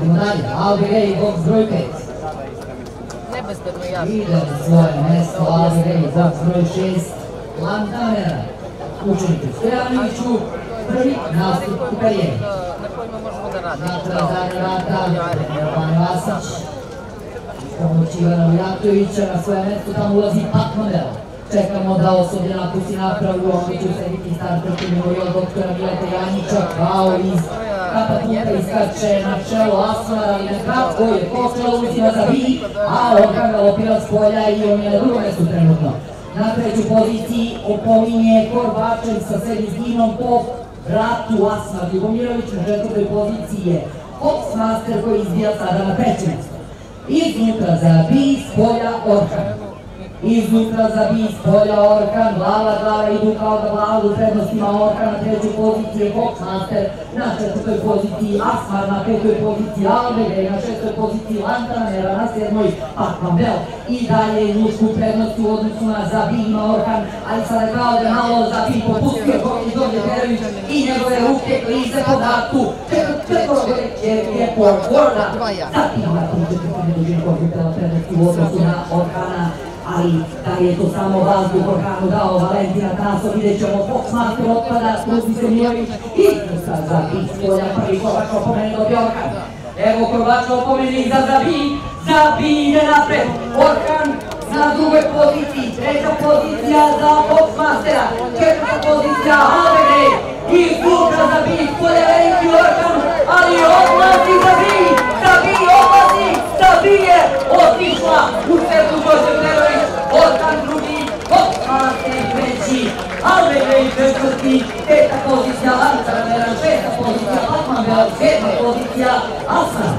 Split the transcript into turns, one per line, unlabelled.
Idemo dalje, Alvegej, box broj 5.
Nebezbedno jasno.
Ide na svoje mesto, Alvegej, box broj 6. Lantamera, učeniku Stojanoviću, prvi nastup u karijeri.
Na kojima možemo da radimo.
Natra zadnja vrata, Jovan Vasić. Pomoć Ivana Ujatovića, na svoje mesto tamo ulazi Patmanel. Čekamo da osoblje napusti napravu, onda će usediti starter koji od doktora Mileta Janjića, kao iz katapulta iskače na čelo Asmara, ali nekako je počelo uzima za vi, a Orkan galopira s polja i on je na drugom mestu trenutno. Na treću poziciji opominje Korbačev sa Sedizginom po vratu Asmar Ljubomirović, na četvrtoj poziciji je Foxmaster koji izbija sada na treće mesto. Iznutra za bi, s polja Orkan. Iznutra za bi, s polja Orkan, glava idu kao da glavu u prednostima Orkan, na trećoj poziciji je Foxmaster, na četvrtoj poziciji Asmar, na petoj poziciji Alvegej, na šestoj poziciji Lantamera, na sedmoj Patmanel i dalje ljudsku prednost u odnosu na Zabi ima Orkan, ali sada kao da malo Zabi popustio Ković Dobje Perović i njegove ruke klize po datu, je Gorda, Zabi ima četvrtine dužine Kovića prednosti u odnosu na Orkana, ali da li je to samo vazduh Orkanu dao Valentina Taso, vidjet ćemo Foxmaster otpada, Strusi Semljović i sad Zabi spolja prvi Korbač opomene dobije Orkan. Evo Korbač opomene za Zabi ide napred, Orkan na drugoj poziciji, treća pozicija za Foxmastera, četvrta pozicija Alvegej i sutra Zabi spolja veliki Orkan, ali odlazi Zabi je otišla u srdu Đorđe Perović, Orkan drugi, Foxmaster treći, Alvegej četvrti, peta pozicija Lantamera, šesta pozicija Patmanel, sedma pozicija Asmar.